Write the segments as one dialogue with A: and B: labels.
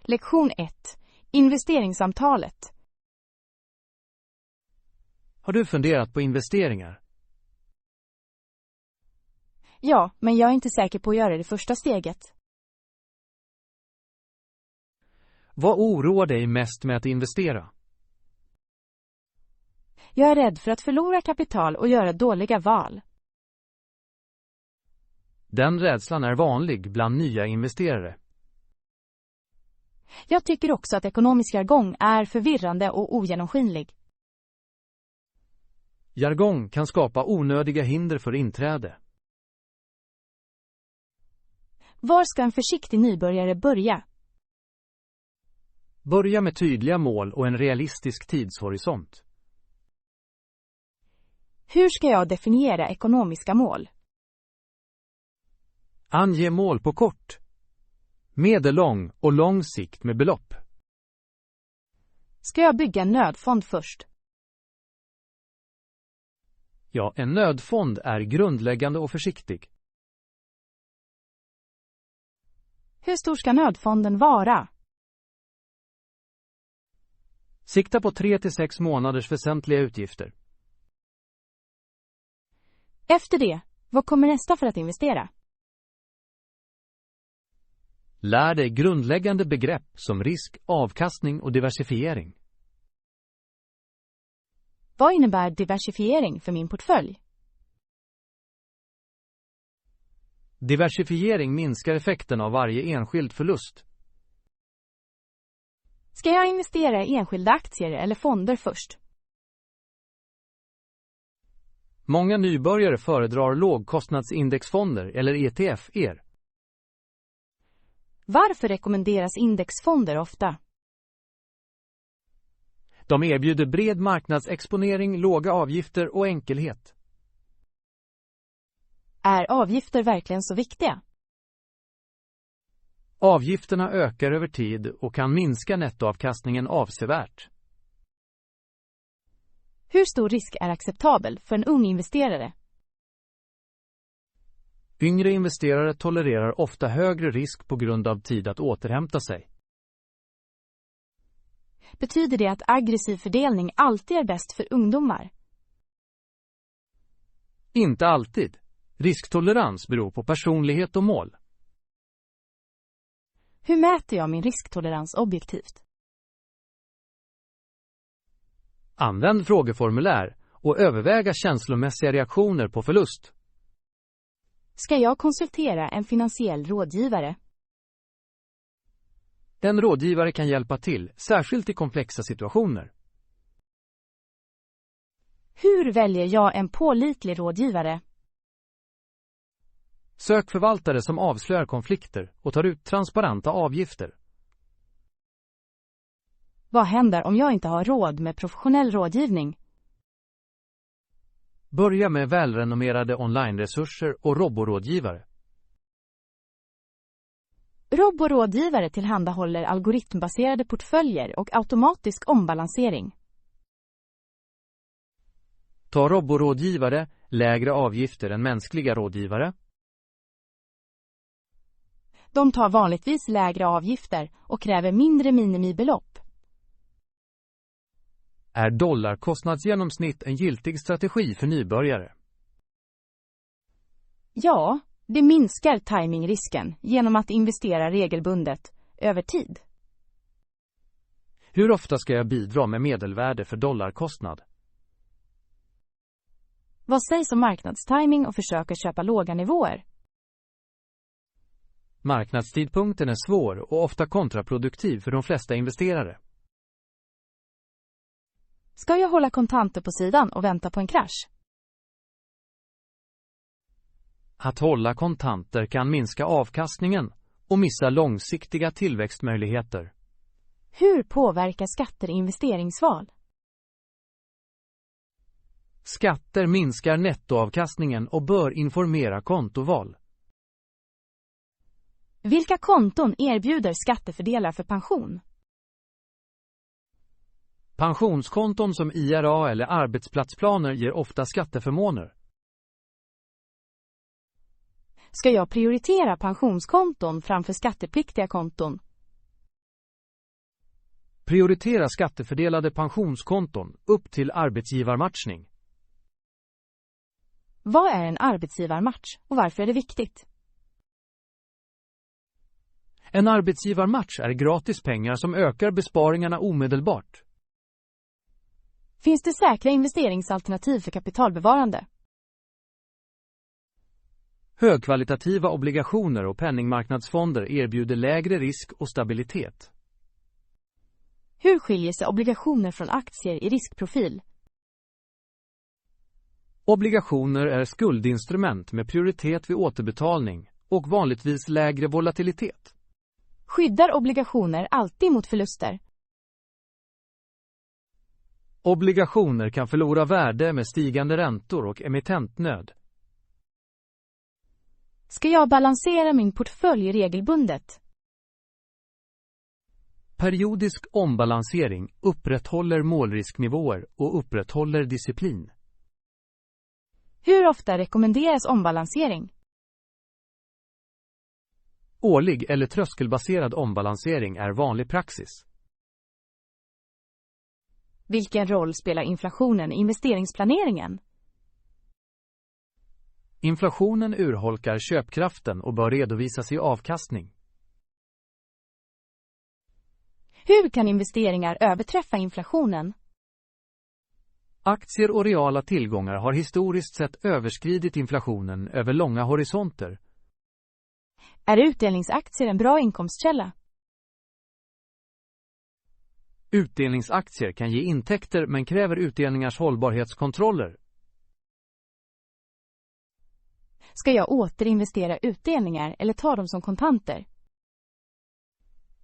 A: Lektion 1. Investeringssamtalet.
B: Har du funderat på investeringar?
A: Ja, men jag är inte säker på att göra det första steget.
B: Vad oroar dig mest med att investera?
A: Jag är rädd för att förlora kapital och göra dåliga val.
B: Den rädslan är vanlig bland nya investerare.
A: Jag tycker också att ekonomisk jargong är förvirrande och ogenomskinlig.
B: Jargong kan skapa onödiga hinder för inträde.
A: Var ska en försiktig nybörjare börja?
B: Börja med tydliga mål och en realistisk tidshorisont.
A: Hur ska jag definiera ekonomiska mål?
B: Ange mål på kort, medellång och lång sikt med belopp.
A: Ska jag bygga en nödfond först?
B: Ja, en nödfond är grundläggande och försiktig.
A: Hur stor ska nödfonden vara?
B: Sikta på 3 till 6 månaders väsentliga utgifter.
A: Efter det, vad kommer nästa för att investera?
B: Lär dig grundläggande begrepp som risk, avkastning och diversifiering.
A: Vad innebär diversifiering för min portfölj?
B: Diversifiering minskar effekten av varje enskild förlust.
A: Ska jag investera i enskilda aktier eller fonder först?
B: Många nybörjare föredrar lågkostnadsindexfonder eller ETF-er.
A: Varför rekommenderas indexfonder ofta?
B: De erbjuder bred marknadsexponering, låga avgifter och enkelhet.
A: Är avgifter verkligen så viktiga?
B: Avgifterna ökar över tid och kan minska nettoavkastningen avsevärt.
A: Hur stor risk är acceptabel för en ung investerare?
B: Yngre investerare tolererar ofta högre risk på grund av tid att återhämta sig.
A: Betyder det att aggressiv fördelning alltid är bäst för ungdomar?
B: Inte alltid. Risktolerans beror på personlighet och mål.
A: Hur mäter jag min risktolerans objektivt?
B: Använd frågeformulär och överväga känslomässiga reaktioner på förlust.
A: Ska jag konsultera en finansiell rådgivare?
B: En rådgivare kan hjälpa till, särskilt i komplexa situationer.
A: Hur väljer jag en pålitlig rådgivare?
B: Sök förvaltare som avslöjar konflikter och tar ut transparenta avgifter.
A: Vad händer om jag inte har råd med professionell rådgivning?
B: Börja med välrenommerade online-resurser och roborådgivare.
A: Roborådgivare tillhandahåller algoritmbaserade portföljer och automatisk ombalansering.
B: Ta roborådgivare, lägre avgifter än mänskliga rådgivare.
A: De tar vanligtvis lägre avgifter och kräver mindre minimibelopp.
B: Är dollarkostnadsgenomsnitt en giltig strategi för nybörjare?
A: Ja, det minskar timingrisken genom att investera regelbundet över tid.
B: Hur ofta ska jag bidra med medelvärde för dollarkostnad?
A: Vad sägs om marknadstiming och försöker köpa låga nivåer?
B: Marknadstidpunkten är svår och ofta kontraproduktiv för de flesta investerare.
A: Ska jag hålla kontanter på sidan och vänta på en krasch?
B: Att hålla kontanter kan minska avkastningen och missa långsiktiga tillväxtmöjligheter.
A: Hur påverkar skatter investeringsval?
B: Skatter minskar nettoavkastningen och bör informera kontoval.
A: Vilka konton erbjuder skattefördelar för pension?
B: Pensionskonton som IRA eller arbetsplatsplaner ger ofta skatteförmåner.
A: Ska jag prioritera pensionskonton framför skattepliktiga konton?
B: Prioritera skattefördelade pensionskonton upp till arbetsgivarmatchning.
A: Vad är en arbetsgivarmatch och varför är det viktigt?
B: En arbetsgivarmatch är gratis pengar som ökar besparingarna omedelbart.
A: Finns det säkra investeringsalternativ för kapitalbevarande?
B: Högkvalitativa obligationer och penningmarknadsfonder erbjuder lägre risk och stabilitet.
A: Hur skiljer sig obligationer från aktier i riskprofil?
B: Obligationer är skuldinstrument med prioritet vid återbetalning och vanligtvis lägre volatilitet.
A: Skyddar obligationer alltid mot förluster?
B: Obligationer kan förlora värde med stigande räntor och emittentnöd.
A: Ska jag balansera min portfölj regelbundet?
B: Periodisk ombalansering upprätthåller målrisknivåer och upprätthåller disciplin.
A: Hur ofta rekommenderas ombalansering?
B: Årlig eller tröskelbaserad ombalansering är vanlig praxis.
A: Vilken roll spelar inflationen i investeringsplaneringen?
B: Inflationen urholkar köpkraften och bör redovisas i avkastning.
A: Hur kan investeringar överträffa inflationen?
B: Aktier och reala tillgångar har historiskt sett överskridit inflationen över långa horisonter.
A: Är utdelningsaktier en bra inkomstkälla?
B: Utdelningsaktier kan ge intäkter men kräver utdelningars hållbarhetskontroller.
A: Ska jag återinvestera utdelningar eller ta dem som kontanter?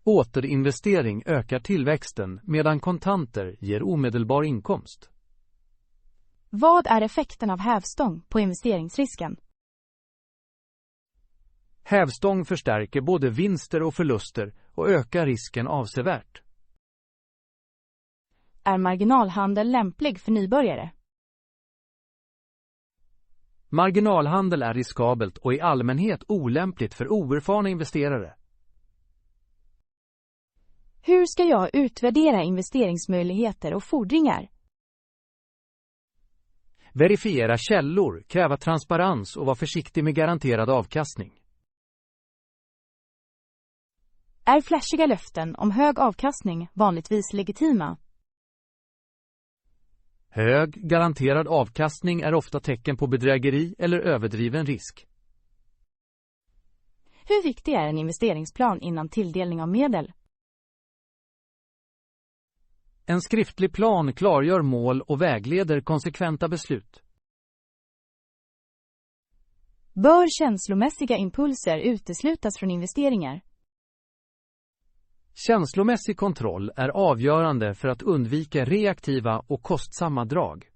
B: Återinvestering ökar tillväxten medan kontanter ger omedelbar inkomst.
A: Vad är effekten av hävstång på investeringsrisken?
B: Hävstång förstärker både vinster och förluster och ökar risken avsevärt.
A: Är marginalhandel lämplig för nybörjare?
B: Marginalhandel är riskabelt och i allmänhet olämpligt för oerfarna investerare.
A: Hur ska jag utvärdera investeringsmöjligheter och fordringar?
B: Verifiera källor, kräva transparens och vara försiktig med garanterad avkastning.
A: Är flashiga löften om hög avkastning vanligtvis legitima?
B: Hög, garanterad avkastning är ofta tecken på bedrägeri eller överdriven risk.
A: Hur viktig är en investeringsplan innan tilldelning av medel?
B: En skriftlig plan klargör mål och vägleder konsekventa beslut.
A: Bör känslomässiga impulser uteslutas från investeringar?
B: Känslomässig kontroll är avgörande för att undvika reaktiva och kostsamma drag.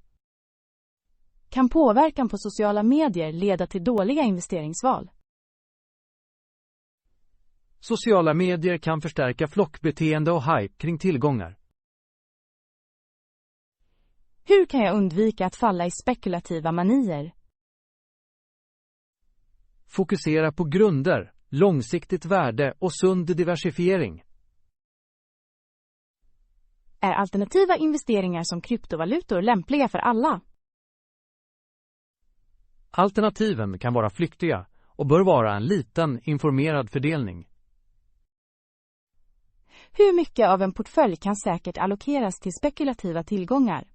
A: Kan påverkan på sociala medier leda till dåliga investeringsval?
B: Sociala medier kan förstärka flockbeteende och hype kring tillgångar.
A: Hur kan jag undvika att falla i spekulativa manier?
B: Fokusera på grunder, långsiktigt värde och sund diversifiering.
A: Är alternativa investeringar som kryptovalutor lämpliga för alla?
B: Alternativen kan vara flyktiga och bör vara en liten, informerad fördelning.
A: Hur mycket av en portfölj kan säkert allokeras till spekulativa tillgångar?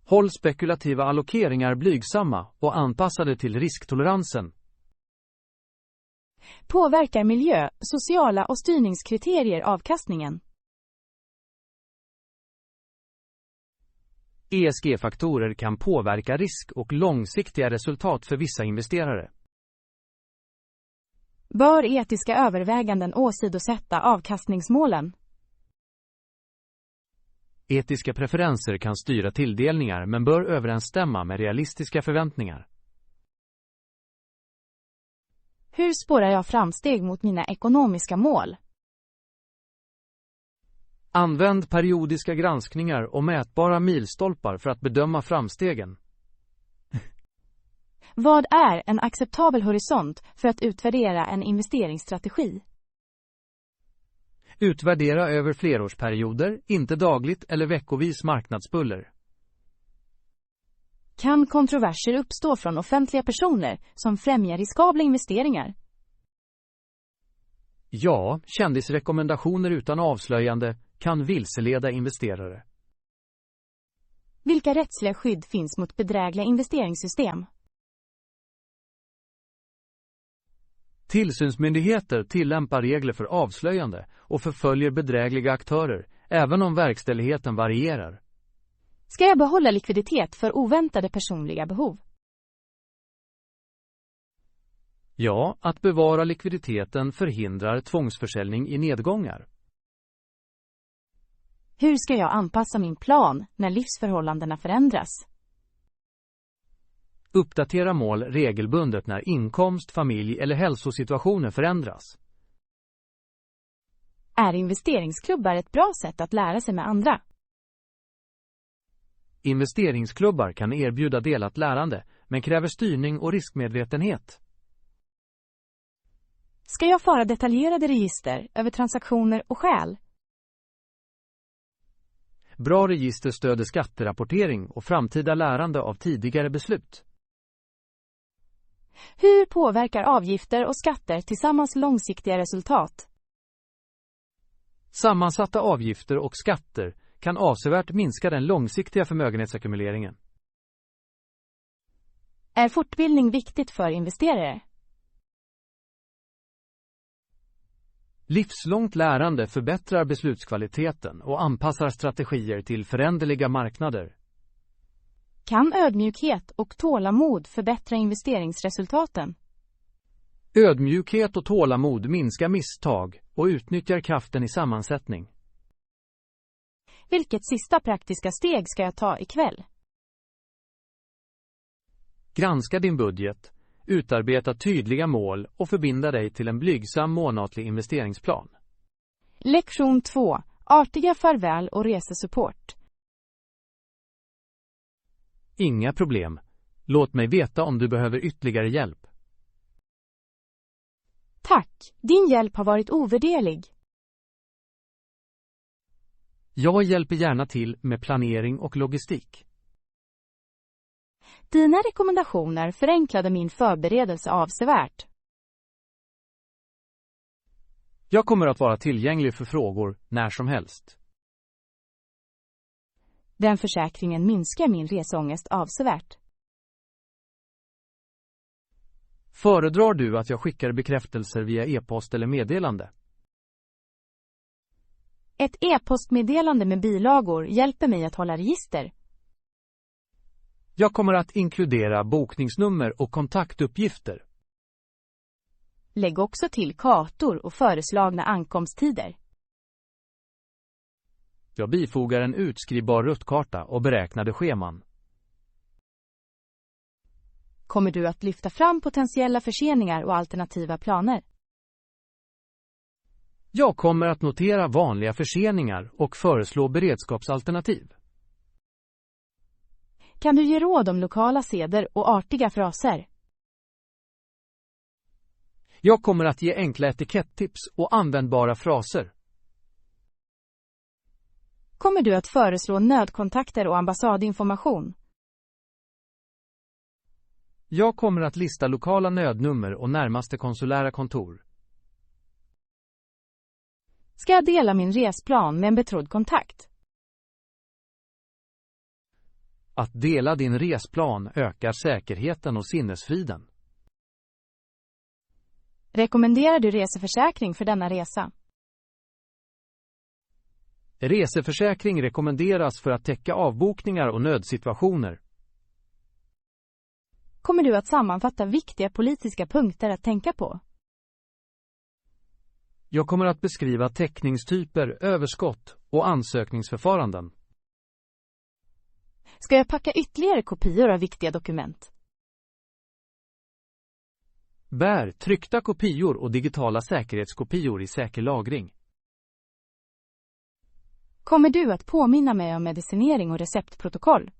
B: Håll spekulativa allokeringar blygsamma och anpassade till risktoleransen.
A: Påverkar miljö, sociala och styrningskriterier avkastningen?
B: ESG-faktorer kan påverka risk och långsiktiga resultat för vissa investerare.
A: Bör etiska överväganden åsidosätta avkastningsmålen?
B: Etiska preferenser kan styra tilldelningar men bör överensstämma med realistiska förväntningar.
A: Hur spårar jag framsteg mot mina ekonomiska mål?
B: Använd periodiska granskningar och mätbara milstolpar för att bedöma framstegen.
A: Vad är en acceptabel horisont för att utvärdera en investeringsstrategi?
B: Utvärdera över flerårsperioder, inte dagligt eller veckovis marknadsbuller.
A: Kan kontroverser uppstå från offentliga personer som främjar riskabla investeringar?
B: Ja, kändisrekommendationer utan avslöjande kan vilseleda investerare.
A: Vilka rättsliga skydd finns mot bedrägliga investeringssystem?
B: Tillsynsmyndigheter tillämpar regler för avslöjande och förföljer bedrägliga aktörer, även om verkställigheten varierar.
A: Ska jag behålla likviditet för oväntade personliga behov?
B: Ja, att bevara likviditeten förhindrar tvångsförsäljning i nedgångar.
A: Hur ska jag anpassa min plan när livsförhållandena förändras?
B: Uppdatera mål regelbundet när inkomst, familj eller hälsosituationer förändras.
A: Är investeringsklubbar ett bra sätt att lära sig med andra?
B: Investeringsklubbar kan erbjuda delat lärande, men kräver styrning och riskmedvetenhet.
A: Ska jag föra detaljerade register över transaktioner och skäl?
B: Bra register stöder skatterapportering och framtida lärande av tidigare beslut.
A: Hur påverkar avgifter och skatter tillsammans långsiktiga resultat?
B: Sammansatta avgifter och skatter kan avsevärt minska den långsiktiga förmögenhetsackumuleringen.
A: Är fortbildning viktigt för investerare?
B: Livslångt lärande förbättrar beslutskvaliteten och anpassar strategier till föränderliga marknader.
A: Kan ödmjukhet och tålamod förbättra investeringsresultaten?
B: Ödmjukhet och tålamod minskar misstag och utnyttjar kraften i sammansättning.
A: Vilket sista praktiska steg ska jag ta ikväll?
B: Granska din budget, utarbeta tydliga mål och förbinda dig till en blygsam månatlig investeringsplan.
A: Lektion 2. Artiga farväl och resesupport.
B: Inga problem. Låt mig veta om du behöver ytterligare hjälp.
A: Tack, din hjälp har varit ovärderlig.
B: Jag hjälper gärna till med planering och logistik.
A: Dina rekommendationer förenklade min förberedelse avsevärt.
B: Jag kommer att vara tillgänglig för frågor när som helst.
A: Den försäkringen minskar min resångest avsevärt.
B: Föredrar du att jag skickar bekräftelser via e-post eller meddelande?
A: Ett e-postmeddelande med bilagor hjälper mig att hålla register.
B: Jag kommer att inkludera bokningsnummer och kontaktuppgifter.
A: Lägg också till kartor och föreslagna ankomsttider.
B: Jag bifogar en utskrivbar ruttkarta och beräknade scheman.
A: Kommer du att lyfta fram potentiella förseningar och alternativa planer?
B: Jag kommer att notera vanliga förseningar och föreslå beredskapsalternativ.
A: Kan du ge råd om lokala seder och artiga fraser?
B: Jag kommer att ge enkla etikettips och användbara fraser.
A: Kommer du att föreslå nödkontakter och ambassadinformation?
B: Jag kommer att lista lokala nödnummer och närmaste konsulära kontor.
A: Ska jag dela min resplan med en betrodd kontakt?
B: Att dela din resplan ökar säkerheten och sinnesfriden.
A: Rekommenderar du reseförsäkring för denna resa?
B: Reseförsäkring rekommenderas för att täcka avbokningar och nödsituationer.
A: Kommer du att sammanfatta viktiga politiska punkter att tänka på?
B: Jag kommer att beskriva täckningstyper, överskott och ansökningsförfaranden.
A: Ska jag packa ytterligare kopior av viktiga dokument?
B: Bär tryckta kopior och digitala säkerhetskopior i säker lagring.
A: Kommer du att påminna mig om medicinering och receptprotokoll?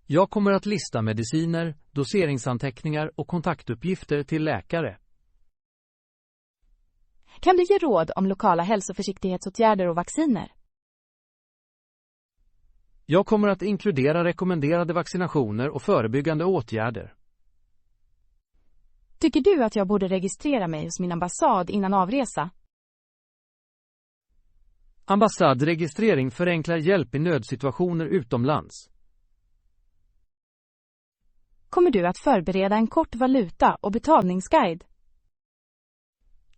B: Jag kommer att lista mediciner, doseringsanteckningar och kontaktuppgifter till läkare.
A: Kan du ge råd om lokala hälsoförsiktighetsåtgärder och vacciner?
B: Jag kommer att inkludera rekommenderade vaccinationer och förebyggande åtgärder.
A: Tycker du att jag borde registrera mig hos min ambassad innan avresa?
B: Ambassadregistrering förenklar hjälp i nödsituationer utomlands.
A: Kommer du att förbereda en kort valuta- och betalningsguide?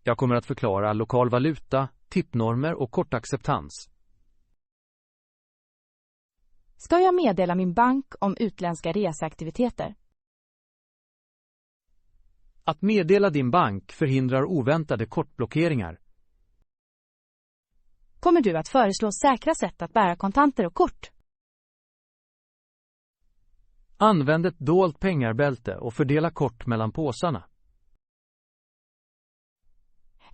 B: Jag kommer att förklara lokal valuta, tippnormer och kortacceptans.
A: Ska jag meddela min bank om utländska reseaktiviteter?
B: Att meddela din bank förhindrar oväntade kortblockeringar.
A: Kommer du att föreslå säkra sätt att bära kontanter och kort?
B: Använd ett dolt pengarbälte och fördela kort mellan påsarna.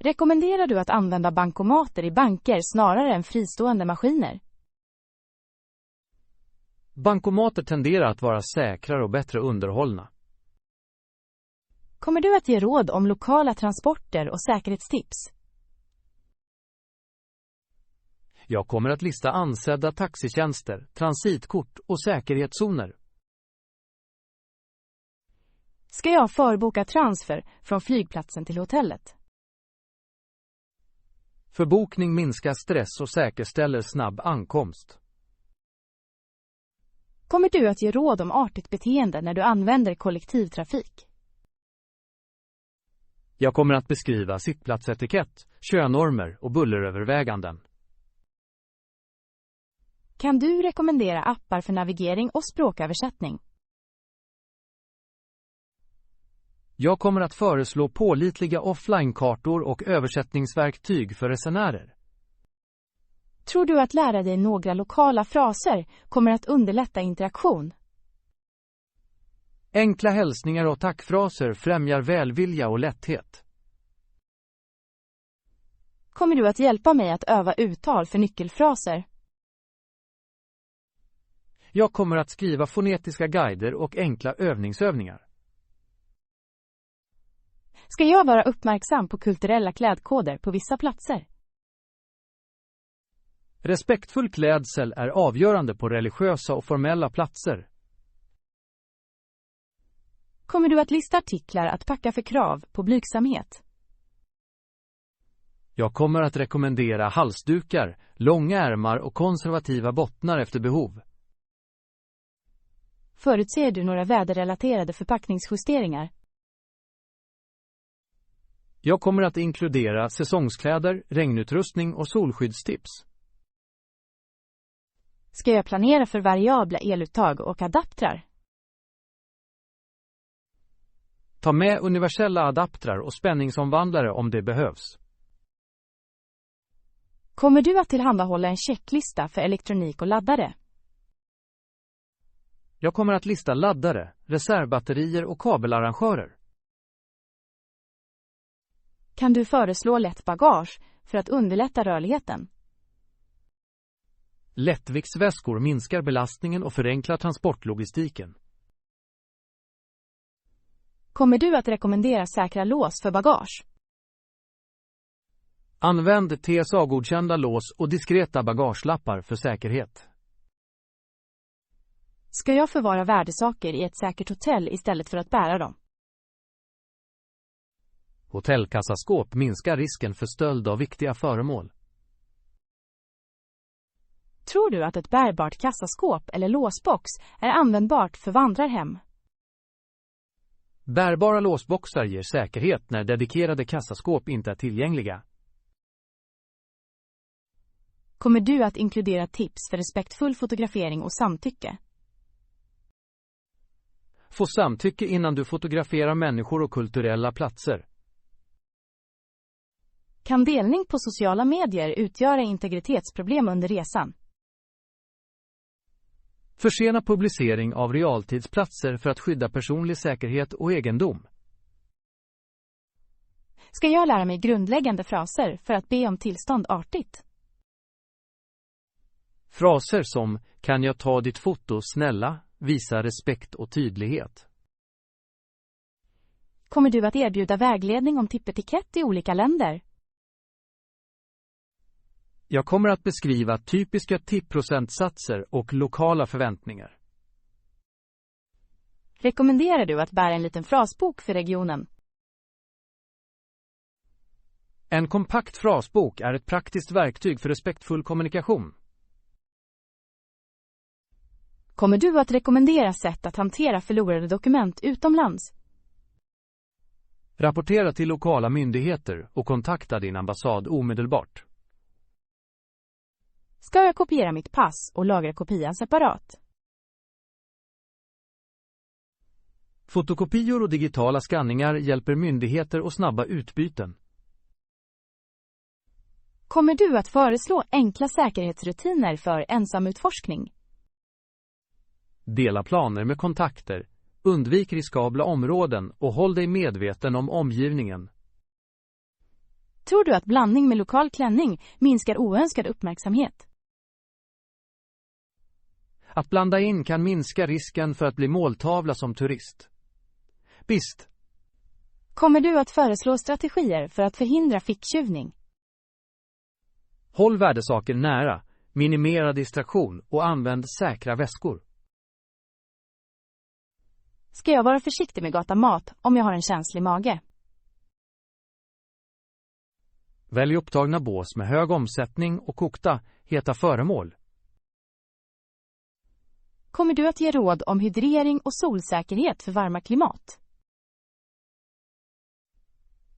A: Rekommenderar du att använda bankomater i banker snarare än fristående maskiner?
B: Bankomater tenderar att vara säkrare och bättre underhållna.
A: Kommer du att ge råd om lokala transporter och säkerhetstips?
B: Jag kommer att lista ansedda taxitjänster, transitkort och säkerhetszoner.
A: Ska jag förboka transfer från flygplatsen till hotellet?
B: Förbokning minskar stress och säkerställer snabb ankomst.
A: Kommer du att ge råd om artigt beteende när du använder kollektivtrafik?
B: Jag kommer att beskriva sittplatsetikett, könormer och bulleröverväganden.
A: Kan du rekommendera appar för navigering och språköversättning?
B: Jag kommer att föreslå pålitliga offline-kartor och översättningsverktyg för resenärer.
A: Tror du att lära dig några lokala fraser kommer att underlätta interaktion?
B: Enkla hälsningar och tackfraser främjar välvilja och lätthet.
A: Kommer du att hjälpa mig att öva uttal för nyckelfraser?
B: Jag kommer att skriva fonetiska guider och enkla övningsövningar.
A: Ska jag vara uppmärksam på kulturella klädkoder på vissa platser?
B: Respektfull klädsel är avgörande på religiösa och formella platser.
A: Kommer du att lista artiklar att packa för krav på blygsamhet?
B: Jag kommer att rekommendera halsdukar, långa ärmar och konservativa bottnar efter behov.
A: Förutser du några väderrelaterade förpackningsjusteringar?
B: Jag kommer att inkludera säsongskläder, regnutrustning och solskyddstips.
A: Ska jag planera för variabla eluttag och adaptrar?
B: Ta med universella adaptrar och spänningsomvandlare om det behövs.
A: Kommer du att tillhandahålla en checklista för elektronik och laddare?
B: Jag kommer att lista laddare, reservbatterier och kabelarrangörer.
A: Kan du föreslå lätt bagage för att underlätta rörligheten?
B: Lättviktsväskor minskar belastningen och förenklar transportlogistiken.
A: Kommer du att rekommendera säkra lås för bagage?
B: Använd TSA-godkända lås och diskreta bagagelappar för säkerhet.
A: Ska jag förvara värdesaker i ett säkert hotell istället för att bära dem?
B: Hotellkassaskåp minskar risken för stöld av viktiga föremål.
A: Tror du att ett bärbart kassaskåp eller låsbox är användbart för vandrarhem?
B: Bärbara låsboxar ger säkerhet när dedikerade kassaskåp inte är tillgängliga.
A: Kommer du att inkludera tips för respektfull fotografering och samtycke?
B: Få samtycke innan du fotograferar människor och kulturella platser.
A: Kan delning på sociala medier utgöra integritetsproblem under resan?
B: Försena publicering av realtidsplatser för att skydda personlig säkerhet och egendom.
A: Ska jag lära mig grundläggande fraser för att be om tillstånd artigt?
B: Fraser som "Kan jag ta ditt foto, snälla?" visar respekt och tydlighet.
A: Kommer du att erbjuda vägledning om tippetikett i olika länder?
B: Jag kommer att beskriva typiska tippprocentsatser och lokala förväntningar.
A: Rekommenderar du att bära en liten frasbok för regionen?
B: En kompakt frasbok är ett praktiskt verktyg för respektfull kommunikation.
A: Kommer du att rekommendera sätt att hantera förlorade dokument utomlands?
B: Rapportera till lokala myndigheter och kontakta din ambassad omedelbart.
A: Ska jag kopiera mitt pass och lagra kopian separat?
B: Fotokopior och digitala skanningar hjälper myndigheter och snabba utbyten.
A: Kommer du att föreslå enkla säkerhetsrutiner för ensamutforskning?
B: Dela planer med kontakter, undvik riskabla områden och håll dig medveten om omgivningen.
A: Tror du att blandning med lokal klänning minskar oönskad uppmärksamhet?
B: Att blanda in kan minska risken för att bli måltavla som turist. Visst.
A: Kommer du att föreslå strategier för att förhindra ficktjuvning?
B: Håll värdesaker nära, minimera distraktion och använd säkra väskor.
A: Ska jag vara försiktig med gata mat om jag har en känslig mage?
B: Välj upptagna bås med hög omsättning och kokta, heta föremål.
A: Kommer du att ge råd om hydrering och solsäkerhet för varma klimat?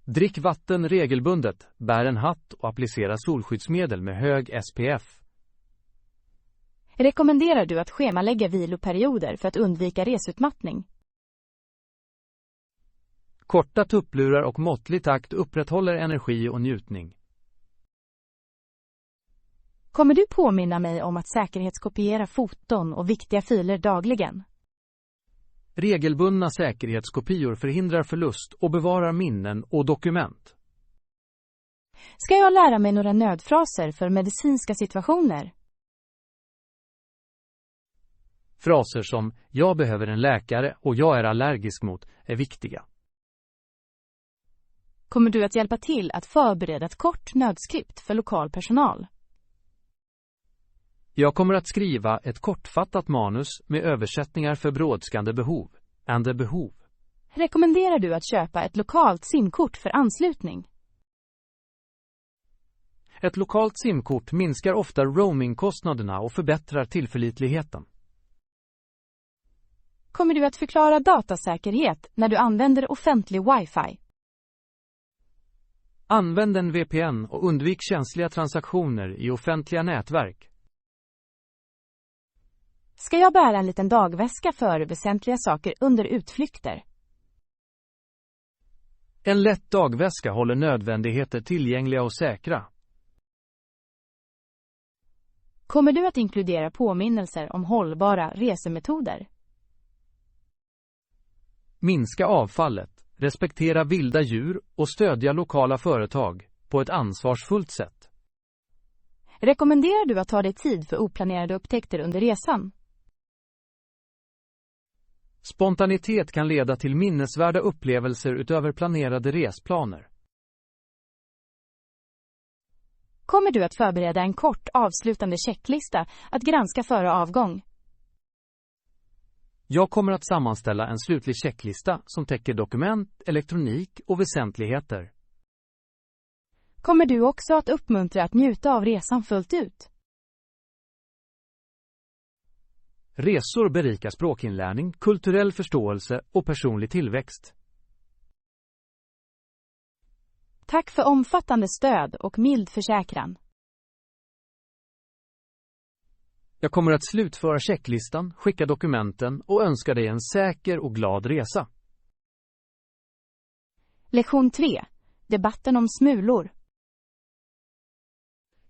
B: Drick vatten regelbundet, bär en hatt och applicera solskyddsmedel med hög SPF.
A: Rekommenderar du att schemalägga viloperioder för att undvika resutmattning?
B: Korta tupplurar och måttlig takt upprätthåller energi och njutning.
A: Kommer du påminna mig om att säkerhetskopiera foton och viktiga filer dagligen?
B: Regelbundna säkerhetskopior förhindrar förlust och bevarar minnen och dokument.
A: Ska jag lära mig några nödfraser för medicinska situationer?
B: Fraser som "jag behöver en läkare" och "jag är allergisk mot" är viktiga.
A: Kommer du att hjälpa till att förbereda ett kort nödskript för lokal personal?
B: Jag kommer att skriva ett kortfattat manus med översättningar för brådskande behov. Behov.
A: Rekommenderar du att köpa ett lokalt simkort för anslutning?
B: Ett lokalt simkort minskar ofta roamingkostnaderna och förbättrar tillförlitligheten.
A: Kommer du att förklara datasäkerhet när du använder offentlig wifi?
B: Använd en VPN och undvik känsliga transaktioner i offentliga nätverk.
A: Ska jag bära en liten dagväska för väsentliga saker under utflykter?
B: En lätt dagväska håller nödvändigheter tillgängliga och säkra.
A: Kommer du att inkludera påminnelser om hållbara resemetoder?
B: Minska avfallet, respektera vilda djur och stödja lokala företag på ett ansvarsfullt sätt.
A: Rekommenderar du att ta dig tid för oplanerade upptäckter under resan?
B: Spontanitet kan leda till minnesvärda upplevelser utöver planerade resplaner.
A: Kommer du att förbereda en kort avslutande checklista att granska före avgång?
B: Jag kommer att sammanställa en slutlig checklista som täcker dokument, elektronik och väsentligheter.
A: Kommer du också att uppmuntra att njuta av resan fullt ut?
B: Resor berikar språkinlärning, kulturell förståelse och personlig tillväxt.
A: Tack för omfattande stöd och mild försäkran.
B: Jag kommer att slutföra checklistan, skicka dokumenten och önska dig en säker och glad resa.
A: Lektion 3. Debatten om smulor.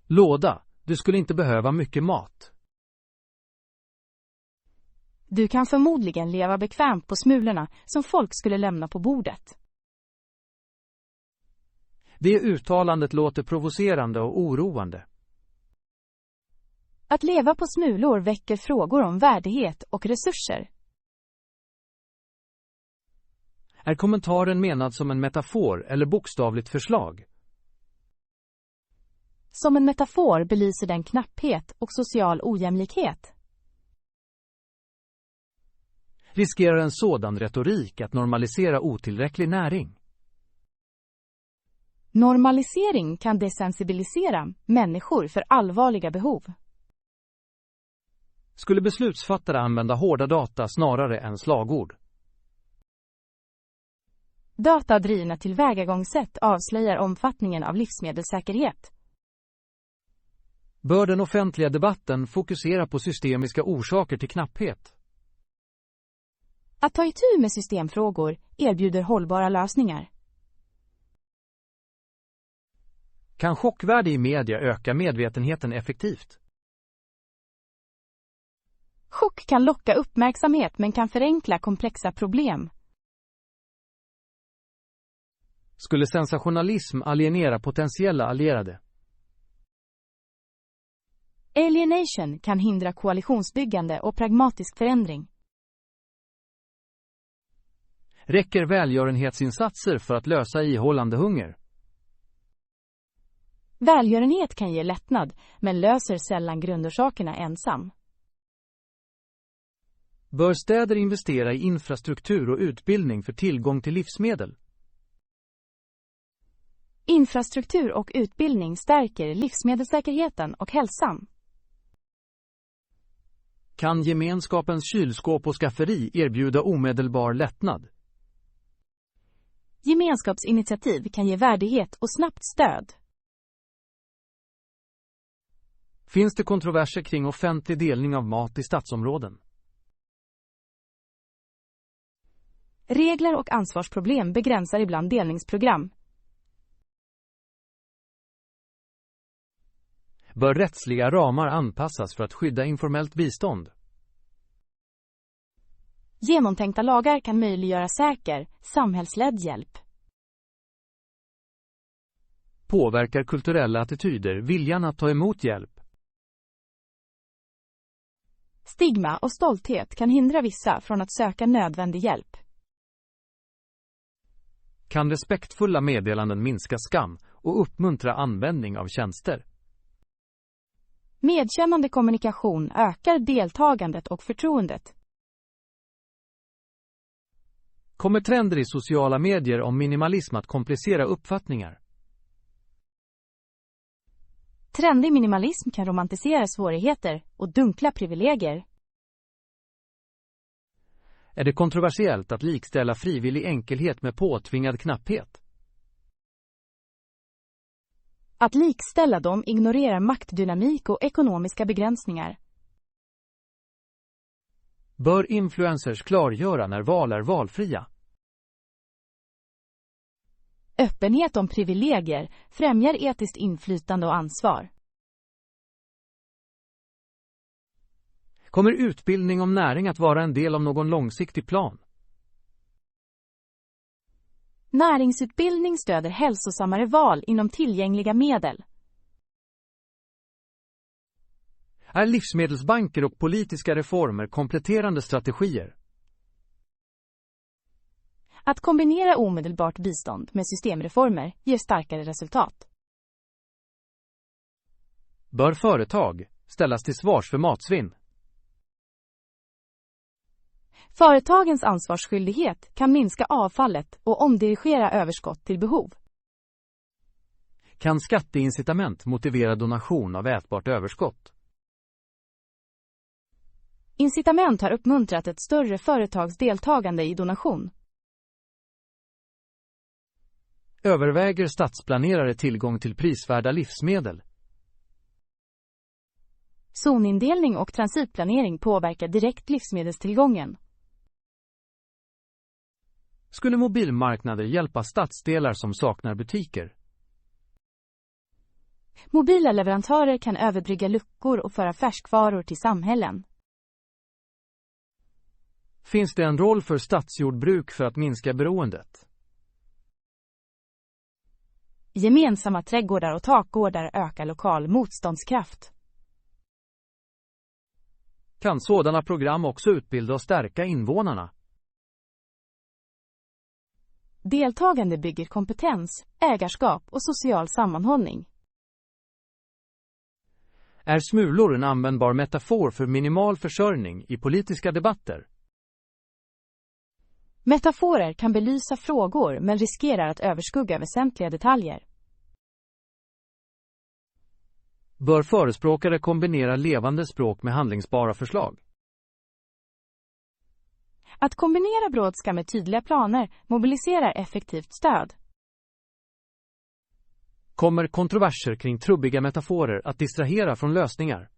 B: Låda. Du skulle inte behöva mycket mat.
A: Du kan förmodligen leva bekvämt på smulorna som folk skulle lämna på bordet.
B: Det uttalandet låter provocerande och oroande.
A: Att leva på smulor väcker frågor om värdighet och resurser.
B: Är kommentaren menad som en metafor eller bokstavligt förslag?
A: Som en metafor belyser den knapphet och social ojämlikhet.
B: Riskerar en sådan retorik att normalisera otillräcklig näring?
A: Normalisering kan desensibilisera människor för allvarliga behov.
B: Skulle beslutsfattare använda hårda data snarare än slagord?
A: Datadrivna tillvägagångssätt avslöjar omfattningen av livsmedelssäkerhet.
B: Bör den offentliga debatten fokusera på systemiska orsaker till knapphet?
A: Att ta itu med systemfrågor erbjuder hållbara lösningar.
B: Kan chockvärde i media öka medvetenheten effektivt?
A: Chock kan locka uppmärksamhet men kan förenkla komplexa problem.
B: Skulle sensationalism alienera potentiella allierade?
A: Alienation kan hindra koalitionsbyggande och pragmatisk förändring.
B: Räcker välgörenhetsinsatser för att lösa ihållande hunger?
A: Välgörenhet kan ge lättnad, men löser sällan grundorsakerna ensam.
B: Bör städer investera i infrastruktur och utbildning för tillgång till livsmedel?
A: Infrastruktur och utbildning stärker livsmedelssäkerheten och hälsan.
B: Kan gemenskapens kylskåp och skafferi erbjuda omedelbar lättnad?
A: Gemenskapsinitiativ kan ge värdighet och snabbt stöd.
B: Finns det kontroverser kring offentlig delning av mat i stadsområden?
A: Regler och ansvarsproblem begränsar ibland delningsprogram.
B: Bör rättsliga ramar anpassas för att skydda informellt bistånd?
A: Genomtänkta lagar kan möjliggöra säker, samhällsledd hjälp.
B: Påverkar kulturella attityder viljan att ta emot hjälp?
A: Stigma och stolthet kan hindra vissa från att söka nödvändig hjälp.
B: Kan respektfulla meddelanden minska skam och uppmuntra användning av tjänster?
A: Medkännande kommunikation ökar deltagandet och förtroendet.
B: Kommer trender i sociala medier om minimalism att komplicera uppfattningar?
A: Trendig minimalism kan romantisera svårigheter och dunkla privilegier.
B: Är det kontroversiellt att likställa frivillig enkelhet med påtvingad knapphet?
A: Att likställa dem ignorerar maktdynamik och ekonomiska begränsningar.
B: Bör influencers klargöra när val är valfria?
A: Öppenhet om privilegier främjar etiskt inflytande och ansvar.
B: Kommer utbildning om näring att vara en del av någon långsiktig plan?
A: Näringsutbildning stöder hälsosammare val inom tillgängliga medel.
B: Är livsmedelsbanker och politiska reformer kompletterande strategier?
A: Att kombinera omedelbart bistånd med systemreformer ger starkare resultat.
B: Bör företag ställas till svars för matsvinn?
A: Företagens ansvarsskyldighet kan minska avfallet och omdirigera överskott till behov.
B: Kan skatteincitament motivera donation av ätbart överskott?
A: Incitament har uppmuntrat ett större företags deltagande i donation.
B: Överväger stadsplanerare tillgång till prisvärda livsmedel?
A: Zonindelning och transitplanering påverkar direkt livsmedelstillgången.
B: Skulle mobilmarknader hjälpa stadsdelar som saknar butiker?
A: Mobila leverantörer kan överbrygga luckor och föra färskvaror till samhällen.
B: Finns det en roll för stadsjordbruk för att minska beroendet?
A: Gemensamma trädgårdar och takgårdar ökar lokal motståndskraft.
B: Kan sådana program också utbilda och stärka invånarna?
A: Deltagande bygger kompetens, ägarskap och social sammanhållning.
B: Är smulor en användbar metafor för minimal försörjning i politiska debatter?
A: Metaforer kan belysa frågor men riskerar att överskugga väsentliga detaljer.
B: Bör förespråkare kombinera levande språk med handlingsbara förslag?
A: Att kombinera brådska med tydliga planer mobiliserar effektivt stöd.
B: Kommer kontroverser kring trubbiga metaforer att distrahera från lösningar?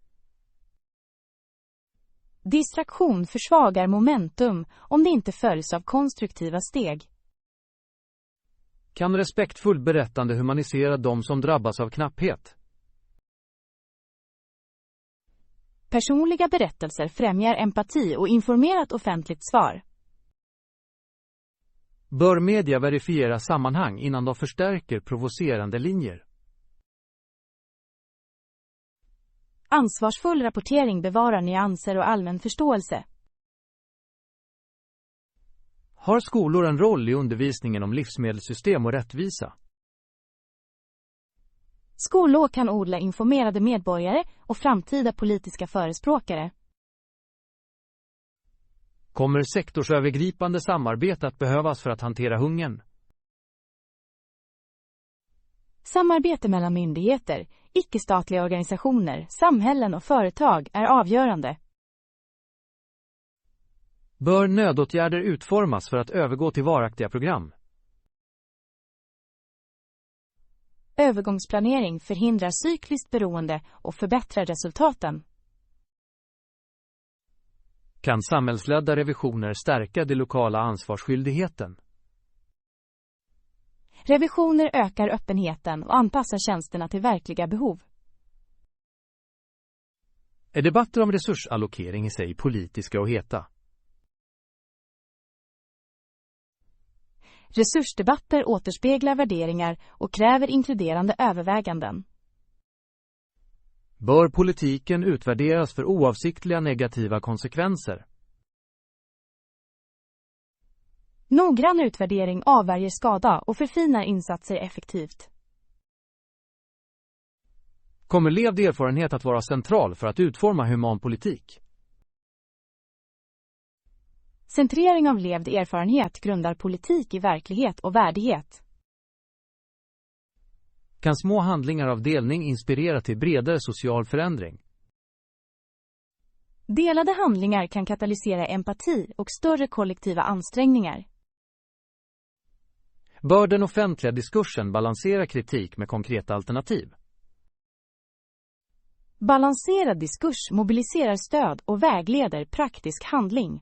A: Distraktion försvagar momentum om det inte följs av konstruktiva steg.
B: Kan respektfull berättande humanisera de som drabbas av knapphet?
A: Personliga berättelser främjar empati och informerat offentligt svar.
B: Bör media verifiera sammanhang innan de förstärker provocerande linjer?
A: Ansvarsfull rapportering bevarar nyanser och allmän förståelse.
B: Har skolor en roll i undervisningen om livsmedelssystem och rättvisa?
A: Skolor kan odla informerade medborgare och framtida politiska förespråkare.
B: Kommer sektorsövergripande samarbete att behövas för att hantera hungern?
A: Samarbete mellan myndigheter, icke-statliga organisationer, samhällen och företag är avgörande.
B: Bör nödåtgärder utformas för att övergå till varaktiga program?
A: Övergångsplanering förhindrar cykliskt beroende och förbättrar resultaten.
B: Kan samhällsledda revisioner stärka den lokala ansvarsskyldigheten?
A: Revisioner ökar öppenheten och anpassar tjänsterna till verkliga behov.
B: Är debatter om resursallokering i sig politiska och heta?
A: Resursdebatter återspeglar värderingar och kräver inkluderande överväganden.
B: Bör politiken utvärderas för oavsiktliga negativa konsekvenser?
A: Noggrann utvärdering avvärjer skada och förfinar insatser effektivt.
B: Kommer levd erfarenhet att vara central för att utforma human politik?
A: Centrering av levd erfarenhet grundar politik i verklighet och värdighet.
B: Kan små handlingar av delning inspirera till bredare social förändring?
A: Delade handlingar kan katalysera empati och större kollektiva ansträngningar.
B: Bör den offentliga diskursen balansera kritik med konkreta alternativ?
A: Balanserad diskurs mobiliserar stöd och vägleder praktisk handling.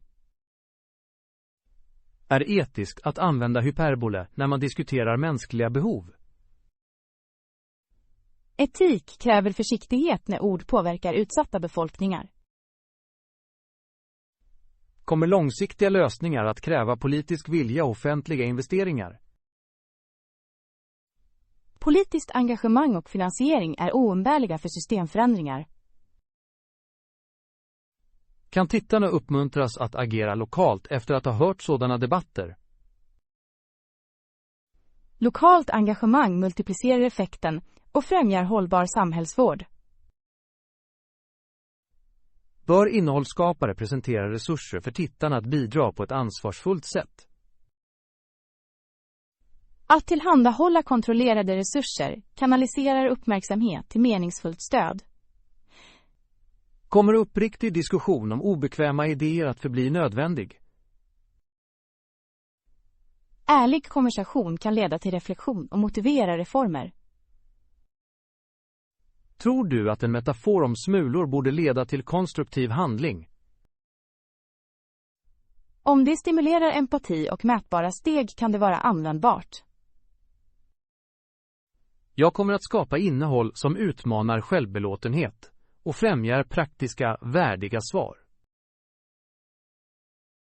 B: Är etiskt att använda hyperbole när man diskuterar mänskliga behov?
A: Etik kräver försiktighet när ord påverkar utsatta befolkningar.
B: Kommer långsiktiga lösningar att kräva politisk vilja och offentliga investeringar?
A: Politiskt engagemang och finansiering är oumbärliga för systemförändringar.
B: Kan tittarna uppmuntras att agera lokalt efter att ha hört sådana debatter?
A: Lokalt engagemang multiplicerar effekten och främjar hållbar samhällsvård.
B: Bör innehållsskapare presentera resurser för tittarna att bidra på ett ansvarsfullt sätt?
A: Att tillhandahålla kontrollerade resurser kanaliserar uppmärksamhet till meningsfullt stöd.
B: Kommer uppriktig diskussion om obekväma idéer att förbli nödvändig?
A: Ärlig konversation kan leda till reflektion och motivera reformer.
B: Tror du att en metafor om smulor borde leda till konstruktiv handling?
A: Om det stimulerar empati och mätbara steg kan det vara användbart.
B: Jag kommer att skapa innehåll som utmanar självbelåtenhet och främjar praktiska, värdiga svar.